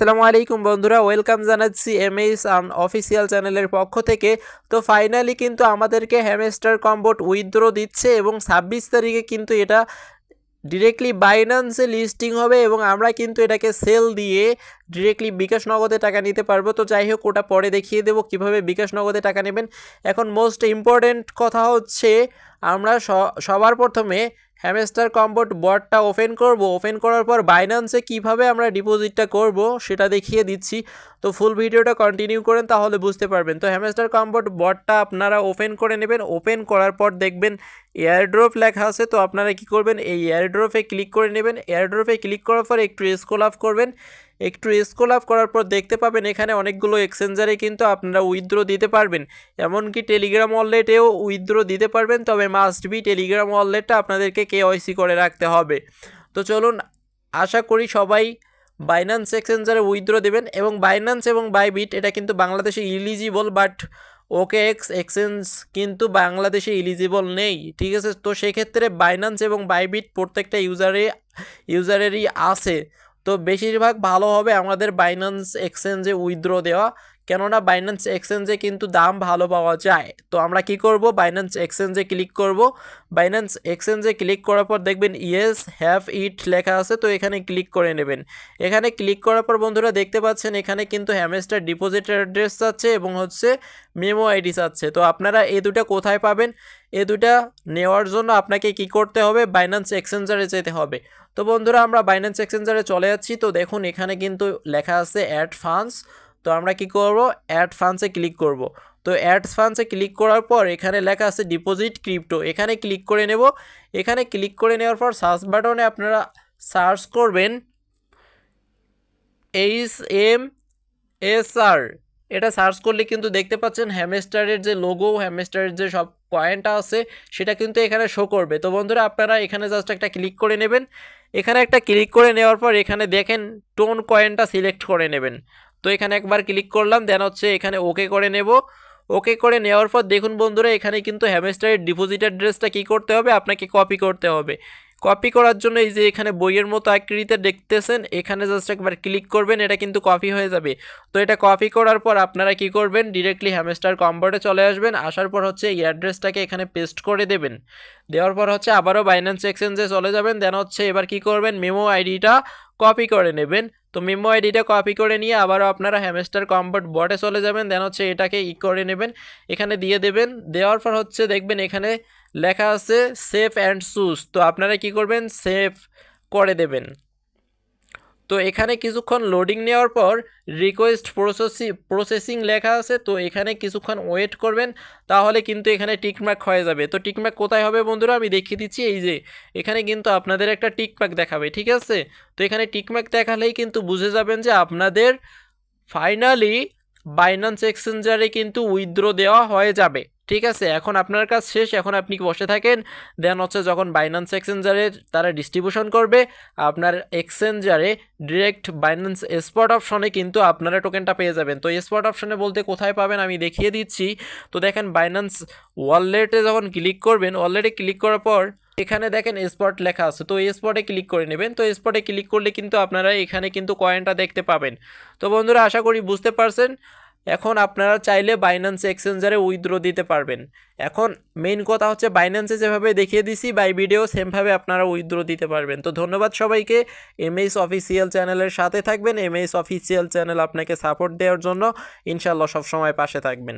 আসসালামু আলাইকুম বন্ধুরা, ওয়েলকাম জানাচ্ছি এমএস অফিসিয়াল চ্যানেলের পক্ষ থেকে। তো ফাইনালি কিন্তু আমাদেরকে হ্যামস্টার কম্বোট উইথড্র দিচ্ছে এবং 26 তারিখে কিন্তু এটা ডিরেক্টলি বাইন্যান্সে লিস্টিং হবে এবং আমরা কিন্তু এটাকে সেল দিয়ে ডিরেক্টলি বিকাশ নগদে টাকা নিতে পারবো। তো যাই হোক, ওটা পরে দেখিয়ে দেবো কীভাবে বিকাশ নগদে টাকা নেবেন। এখন মোস্ট ইম্পর্ট্যান্ট কথা হচ্ছে, আমরা সবার প্রথমে হ্যামস্টার কম্বোট বটটা ওপেন করব। ওপেন করার পর বাইন্যান্সে কিভাবে আমরা ডিপোজিটটা করব সেটা দেখিয়ে দিচ্ছি। তো ফুল ভিডিওটা কন্টিনিউ করেন, তাহলে বুঝতে পারবেন। তো হ্যামস্টার কম্বোট বটটা আপনারা ওপেন করে নেবেন। ওপেন করার পর দেখবেন এয়ারড্রপ লেখা আছে। তো আপনারা কি করবেন, এই এয়ারড্রপে ক্লিক করে নেবেন। এয়ারড্রপে ক্লিক করার পর একটু স্ক্রল আপ করবেন। একটু স্ক্রল আপ করার পর দেখতে পাবেন এখানে অনেকগুলো এক্সচেঞ্জারে কিন্তু আপনারা উইথড্র দিতে পারবেন, এমনকি টেলিগ্রাম ওয়ালেটেও উইথড্র দিতে পারবেন। তবে মাস্ট বি টেলিগ্রাম ওয়ালেটটা আপনাদেরকে কেওয়াইসি করে রাখতে হবে। তো চলুন, আশা করি সবাই বাইন্যান্স এক্সচেঞ্জারে উইথড্র দেবেন। এবং বাইন্যান্স এবং বাইবিট এটা কিন্তু বাংলাদেশে ইলিজিবল, বাট OKX এক্সচেঞ্জ কিন্তু বাংলাদেশে ইলিজিবল নেই, ঠিক আছে। তো সেক্ষেত্রে বাইন্যান্স এবং বাইবিট প্রত্যেকটা ইউজারেরই আছে। তো বেশিরভাগ ভালো হবে আমাদের বাইন্যান্স এক্সচেঞ্জে উইথড্র দেওয়া, কেননা বাইন্যান্স এক্সচেঞ্জে কিন্তু দাম ভালো পাওয়া যায়। তো আমরা কি করব, বাইন্যান্স এক্সচেঞ্জে ক্লিক করব। বাইন্যান্স এক্সচেঞ্জে ক্লিক করার পর দেখবেন ইয়েস হ্যাভ ইট লেখা আছে, তো এখানে ক্লিক করে নেবেন। এখানে ক্লিক করার পর বন্ধুরা দেখতে পাচ্ছেন এখানে কিন্তু হ্যামস্টার ডিপোজিট অ্যাড্রেস চাচ্ছে এবং হচ্ছে মেমো আইডি চাচ্ছে। তো আপনারা এই দুটো কোথায় পাবেন? এই দুটা নেওয়ার জন্য আপনাকে কি করতে হবে, বাইন্যান্স এক্সচেঞ্জারে যেতে হবে। তো বন্ধুরা আমরা বাইন্যান্স এক্সচেঞ্জারে চলে যাচ্ছি। তো দেখুন এখানে কিন্তু লেখা আছে অ্যাড ফান্ডস। তো আমরা কি করব, অ্যাড ফান্ডসে ক্লিক করব। তো অ্যাড ফান্ডসে ক্লিক করার পর এখানে লেখা আছে ডিপোজিট ক্রিপ্টো, এখানে ক্লিক করে নেব। এখানে ক্লিক করে নেওয়ার পর সার্চ বাটনে আপনারা সার্চ করবেন HMSR। এটা সার্চ করলে কিন্তু দেখতে পাচ্ছেন হ্যামস্টারের যে লোগো, হ্যামস্টারের যে সব কয়েনটা আছে সেটা কিন্তু এখানে শো করবে। তো বন্ধুরা আপনারা এখানে জাস্ট একটা ক্লিক করে নেবেন। এখানে একটা ক্লিক করে নেওয়ার পর এখানে দেখেন টোন কয়েনটা সিলেক্ট করে নেবেন। তো এখানে একবার ক্লিক করলাম, দেন হচ্ছে এখানে ওকে করে নেব। ওকে করে নেওয়ার পর দেখুন বন্ধুরা এখানে কিন্তু হ্যামস্টারের ডিপোজিট অ্যাড্রেসটা কী করতে হবে, আপনাকে কপি করতে হবে। কপি করার জন্য এই যে এখানে বইয়ের মতো আকৃতিতে দেখতেছেন, এখানে জাস্ট একবার ক্লিক করবেন, এটা কিন্তু কপি হয়ে যাবে। তো এটা কপি করার পর আপনারা কি করবেন, ডিরেক্টলি হ্যামস্টার কম্বোটে চলে আসবেন। আসার পর হচ্ছে এই অ্যাড্রেসটাকে এখানে পেস্ট করে দেবেন। দেওয়ার পর হচ্ছে আবারও বাইন্যান্স এক্সচেঞ্জে চলে যাবেন। দেন হচ্ছে এবার কি করবেন, মেমো আইডিটা কপি করে নেবেন। তো মেমো আইডিটা কপি করে নিয়ে আবারও আপনারা হ্যামস্টার কম্বোট বটে চলে যাবেন। দেন হচ্ছে এটাকে করে নেবেন, এখানে দিয়ে দেবেন। দেওয়ার পর হচ্ছে দেখবেন এখানে লেখা আছে সেভ অ্যান্ড চুজ। তো আপনারা কি করবেন, সেভ করে দেবেন। তো এখানে কিছুক্ষণ লোডিং নেওয়ার পর রিকোয়েস্ট প্রসেসিং লেখা আছে, তো এখানে কিছুক্ষণ ওয়েট করবেন, তাহলে কিন্তু এখানে টিকমার্ক হয়ে যাবে। তো টিকমার্ক কোথায় হবে বন্ধুরা, আমি দেখিয়ে দিচ্ছি। এই যে এখানে কিন্তু আপনাদের একটা টিকমার্ক দেখাবে, ঠিক আছে। তো এখানে টিকমার্ক দেখালেই কিন্তু বুঝে যাবেন যে আপনাদের ফাইনালি বাইন্যান্স এক্সচেঞ্জারে কিন্তু উইথড্র দেওয়া হয়ে যাবে, ঠিক আছে। এখন আপনার কাজ শেষ, এখন আপনি বসে থাকেন। দেন হচ্ছে যখন বাইন্যান্স এক্সচেঞ্জারে তারা ডিস্ট্রিবিউশন করবে আপনার এক্সচেঞ্জারে, ডিরেক্ট বাইন্যান্স স্পট অপশনে কিন্তু আপনারা টোকেনটা পেয়ে যাবেন। তো স্পট অপশনে বলতে কোথায় পাবেন আমি দেখিয়ে দিচ্ছি। তো দেখেন বাইন্যান্স ওয়ালেটে যখন ক্লিক করবেন, ওয়ালেটে ক্লিক করার পর এখানে দেখেন স্পট লেখা আছে, তো এই স্পটে ক্লিক করে নেবেন। তো স্পটে ক্লিক করলে কিন্তু আপনারা এখানে কিন্তু কয়েনটা দেখতে পাবেন। তো বন্ধুরা আশা করি বুঝতে পারছেন। এখন আপনারা চাইলে বাইন্যান্স এক্সচেঞ্জারে উইথড্র দিতে পারবেন। এখন মেইন কথা হচ্ছে বাইন্যান্সে যেভাবে দেখিয়ে দিছি ভিডিও সেমভাবে আপনারা উইথড্র দিতে পারবেন। তো ধন্যবাদ সবাইকে। এমএস অফিসিয়াল চ্যানেলের সাথে থাকবেন। এমএস অফিসিয়াল চ্যানেল আপনাকে সাপোর্ট দেওয়ার জন্য ইনশাল্লাহ সবসময় পাশে থাকবেন।